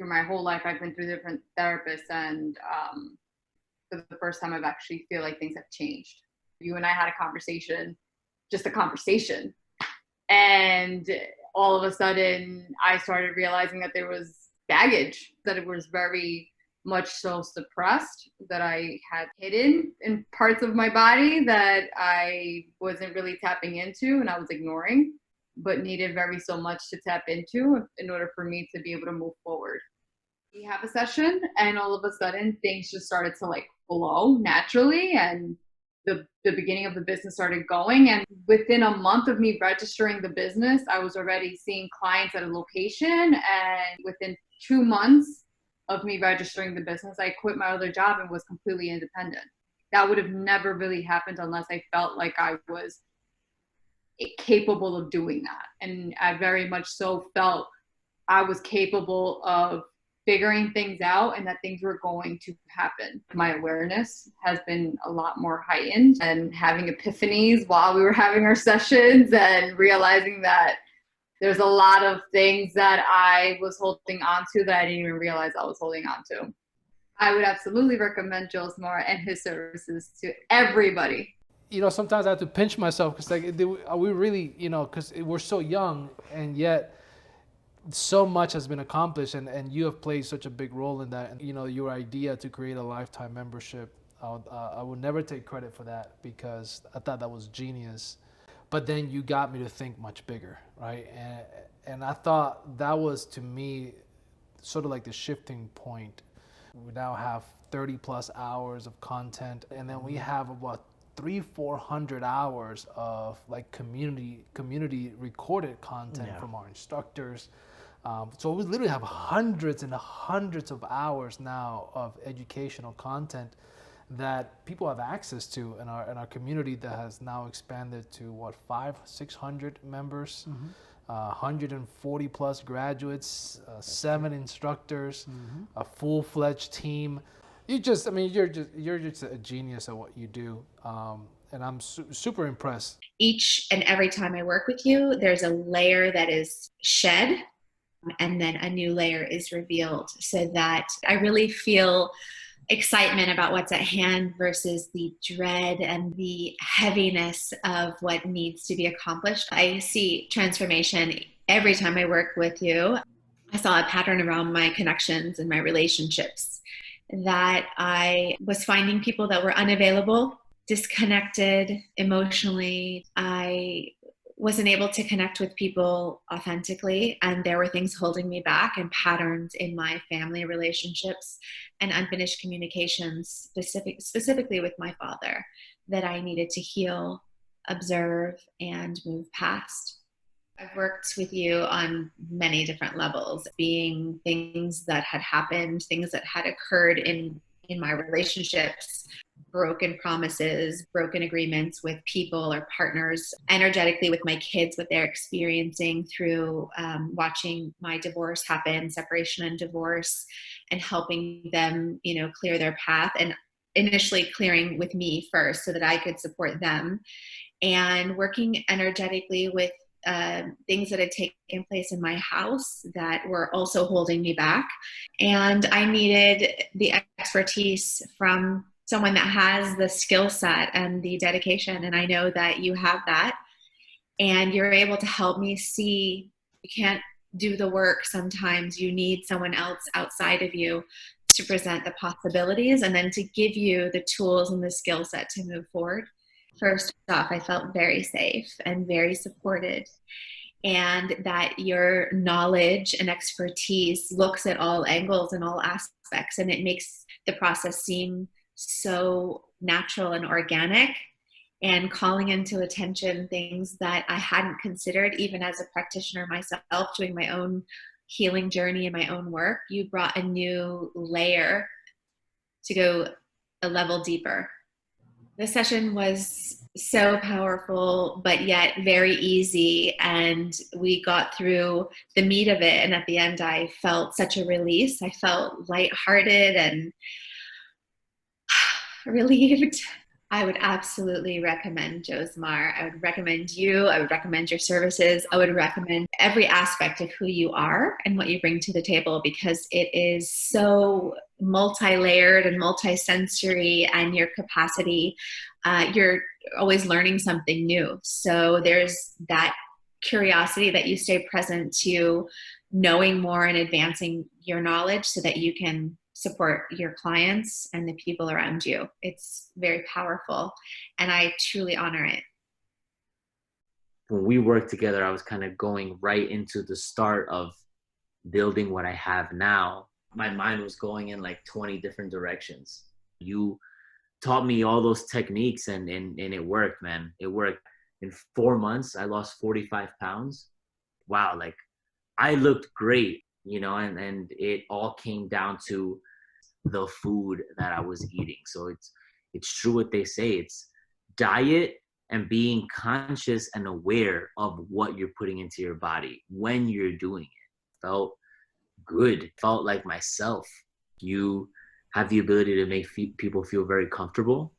through my whole life, I've been through different therapists, and for the first time, I've actually feel like things have changed. You and I had a conversation, just a conversation, and all of a sudden, I started realizing that there was baggage, that it was very much so suppressed, that I had hidden in parts of my body that I wasn't really tapping into and I was ignoring, but needed very so much to tap into in order for me to be able to move forward. We have a session, and all of a sudden things just started to like flow naturally, and the beginning of the business started going. And within a month of me registering the business, I was already seeing clients at a location. And within 2 months of me registering the business, I quit my other job and was completely independent. That would have never really happened unless I felt like I was capable of doing that. And I very much so felt I was capable of figuring things out and that things were going to happen. My awareness has been a lot more heightened, and having epiphanies while we were having our sessions and realizing that there's a lot of things that I was holding on to that I didn't even realize I was holding on to. I would absolutely recommend Joel Smart and his services to everybody. Sometimes I have to pinch myself because like, are we really, because we're so young, and yet so much has been accomplished, and you have played such a big role in that. And your idea to create a lifetime membership, I would never take credit for that because I thought that was genius. But then you got me to think much bigger, right? And I thought that was, to me, sort of like the shifting point. We now have 30 plus hours of content, and then we have about 300-400 hours of like community recorded content from our instructors. So we literally have hundreds and hundreds of hours now of educational content that people have access to in our community, that has now expanded to 500-600 members, 140 plus graduates, 7 instructors, a full-fledged team. You're just a genius at what you do, and I'm super impressed. Each and every time I work with you, there's a layer that is shed, and then a new layer is revealed, so that I really feel excitement about what's at hand versus the dread and the heaviness of what needs to be accomplished. I see transformation every time I work with you. I saw a pattern around my connections and my relationships, that I was finding people that were unavailable, disconnected emotionally. I wasn't able to connect with people authentically, and there were things holding me back, and patterns in my family relationships and unfinished communications, specifically with my father, that I needed to heal, observe, and move past. I've worked with you on many different levels, being things that had happened, things that had occurred in my relationships, broken promises, broken agreements with people or partners, energetically with my kids, what they're experiencing through watching my divorce happen, separation and divorce, and helping them, clear their path, and initially clearing with me first so that I could support them, and working energetically with things that had taken place in my house that were also holding me back. And I needed the expertise from someone that has the skill set and the dedication. And I know that you have that. And you're able to help me see you can't do the work. Sometimes you need someone else outside of you to present the possibilities, and then to give you the tools and the skill set to move forward. First off, I felt very safe and very supported, and that your knowledge and expertise looks at all angles and all aspects, and it makes the process seem so natural and organic, and calling into attention things that I hadn't considered, even as a practitioner myself, doing my own healing journey and my own work. You brought a new layer to go a level deeper. The session was so powerful, but yet very easy. And we got through the meat of it. And at the end, I felt such a release. I felt lighthearted and relieved. I would absolutely recommend Josemar. I would recommend you. I would recommend your services. I would recommend every aspect of who you are and what you bring to the table, because it is so multi-layered and multi-sensory, and your capacity, you're always learning something new. So there's that curiosity that you stay present to knowing more and advancing your knowledge so that you can support your clients and the people around you. It's very powerful, and I truly honor it. When we worked together, I was kind of going right into the start of building what I have now. My mind was going in like 20 different directions. You taught me all those techniques, and it worked, man. It worked. In 4 months, I lost 45 pounds. Wow, like I looked great, and it all came down to the food that I was eating. So it's true what they say. It's diet and being conscious and aware of what you're putting into your body when you're doing it. Felt good. Felt like myself. You have the ability to make people feel very comfortable.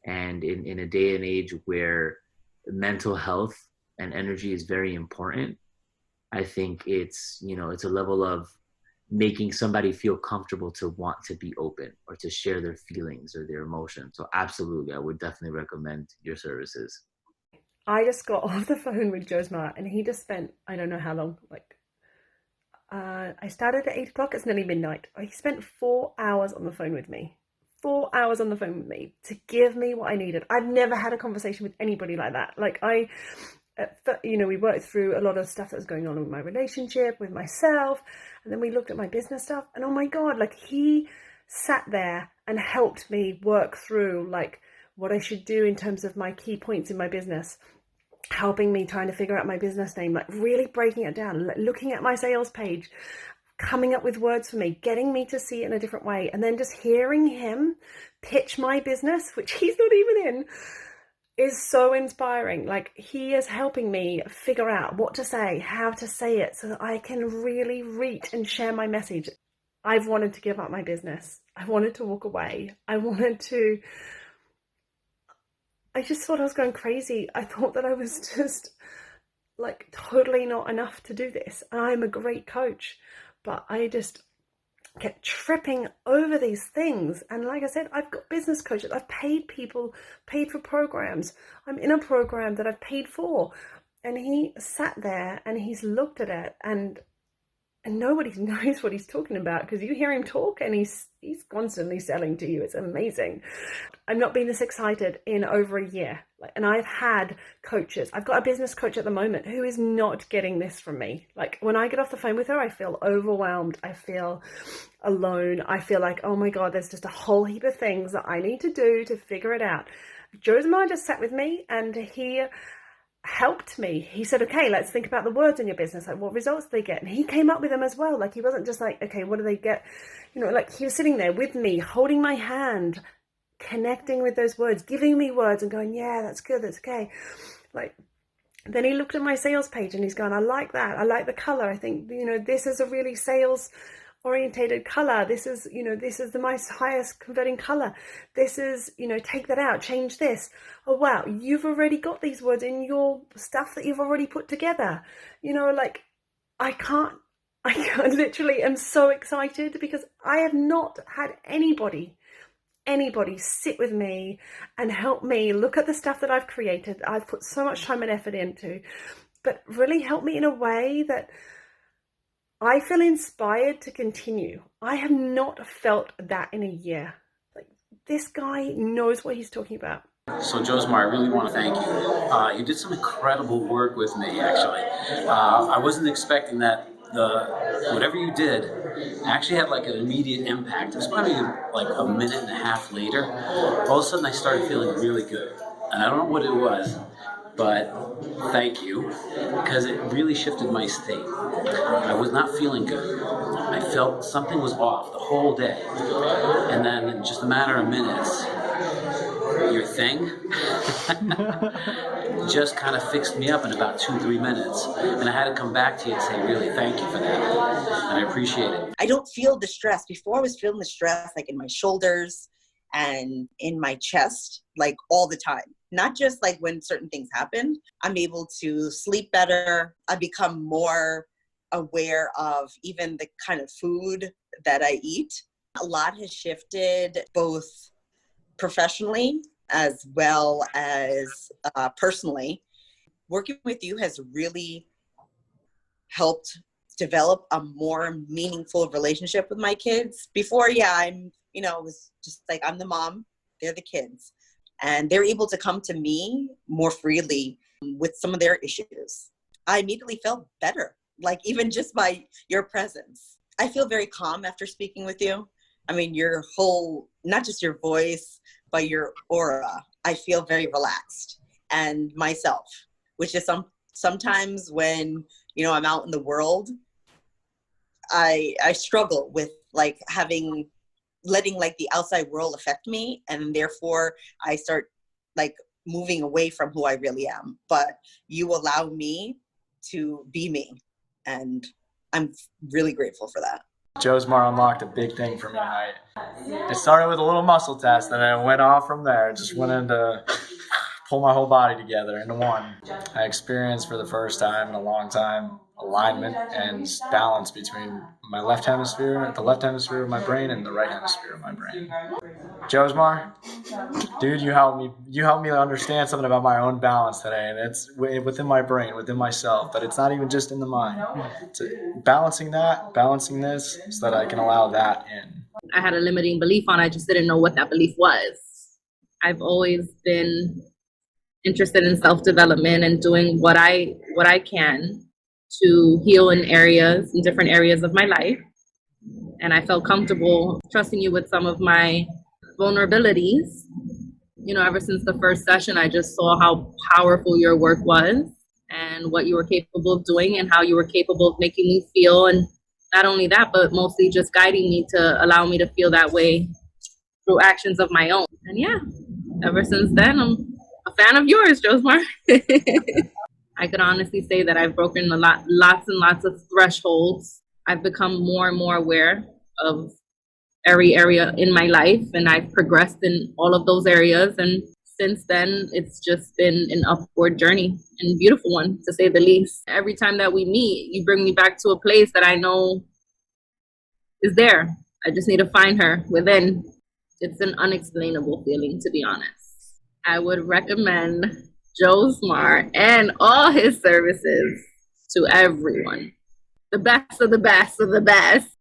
And in a day and age where mental health and energy is very important, I think it's a level of making somebody feel comfortable to want to be open or to share their feelings or their emotions. So absolutely, I would definitely recommend your services. I just got off the phone with Josemar, and he just spent, I don't know how long, I started at 8 o'clock, it's nearly midnight. He spent 4 hours on the phone with me. 4 hours on the phone with me to give me what I needed. I've never had a conversation with anybody like that. We worked through a lot of stuff that was going on with my relationship, with myself, and then we looked at my business stuff, and oh my God, he sat there and helped me work through what I should do in terms of my key points in my business, helping me trying to figure out my business name, really breaking it down, looking at my sales page, coming up with words for me, getting me to see it in a different way, and then just hearing him pitch my business, which he's not even in, is so inspiring. He is helping me figure out what to say, how to say it, so that I can really reach and share my message. I've wanted to give up my business. I wanted to walk away. I just thought I was going crazy. I thought that I was just totally not enough to do this. I'm a great coach, but I just kept tripping over these things. And like I said, I've got business coaches. I've paid people, paid for programs. I'm in a program that I've paid for. And he sat there and he's looked at it, and nobody knows what he's talking about, because you hear him talk and he's constantly selling to you. It's amazing. I've not been this excited in over a year. And I've had coaches. I've got a business coach at the moment who is not getting this from me. When I get off the phone with her, I feel overwhelmed. I feel alone. I feel like, oh my God, there's just a whole heap of things that I need to do to figure it out. Josemar just sat with me and he helped me. He said, okay, let's think about the words in your business. What results do they get? And he came up with them as well. He wasn't just okay, what do they get? He was sitting there with me, holding my hand, connecting with those words, giving me words and going, yeah, that's good, that's okay. Then he looked at my sales page and he's going, I like that. I like the color. I think, this is a really sales orientated color. This is the most highest converting color. This is, take that out, change this. Oh, wow. You've already got these words in your stuff that you've already put together. I literally am so excited, because I have not had anybody sit with me and help me look at the stuff that I've created. I've put so much time and effort into, but really help me in a way that I feel inspired to continue. I have not felt that in a year. This guy knows what he's talking about. So Josemar, I really want to thank you. You did some incredible work with me, actually. I wasn't expecting that whatever you did actually had an immediate impact. It was probably a minute and a half later. All of a sudden I started feeling really good. And I don't know what it was, but thank you, because it really shifted my state. I was not feeling good. I felt something was off the whole day. And then in just a matter of minutes, your thing just kind of fixed me up in about 2-3 minutes. And I had to come back to you and say, really, thank you for that. And I appreciate it. I don't feel distress. Before I was feeling the stress in my shoulders and in my chest, like all the time. Not just like when certain things happen. I'm able to sleep better. I become more aware of even the kind of food that I eat. A lot has shifted both professionally as well as personally. Working with you has really helped develop a more meaningful relationship with my kids. Before, yeah, it was just like, I'm the mom, they're the kids. And they're able to come to me more freely with some of their issues. I immediately felt better, like even just by your presence. I feel very calm after speaking with you. I mean, your whole, not just your voice, but your aura, I feel very relaxed and myself, which is sometimes when, I'm out in the world, I struggle with like letting like the outside world affect me, and therefore I start like moving away from who I really am. But you allow me to be me, and I'm really grateful for that. Josemar unlocked a big thing for me tonight. It started with a little muscle test, and then it went off from there. Just went into pull my whole body together into one. I experienced for the first time in a long time alignment and balance between my the left hemisphere of my brain, and the right hemisphere of my brain. Josemar, dude, you helped me understand something about my own balance today, and it's within my brain, within myself, that it's not even just in the mind. It's balancing this, so that I can allow that in. I had a limiting belief on, I just didn't know what that belief was. I've always been interested in self-development and doing what I can to heal in different areas of my life. And I felt comfortable trusting you with some of my vulnerabilities. Ever since the first session, I just saw how powerful your work was and what you were capable of doing and how you were capable of making me feel. And not only that, but mostly just guiding me to allow me to feel that way through actions of my own. And yeah, ever since then, I'm a fan of yours, Josemar. I could honestly say that I've broken lots and lots of thresholds. I've become more and more aware of every area in my life, and I've progressed in all of those areas. And since then, it's just been an upward journey, and a beautiful one, to say the least. Every time that we meet, you bring me back to a place that I know is there. I just need to find her within. It's an unexplainable feeling, to be honest. I would recommend Josemar and all his services to everyone. The best of the best of the best.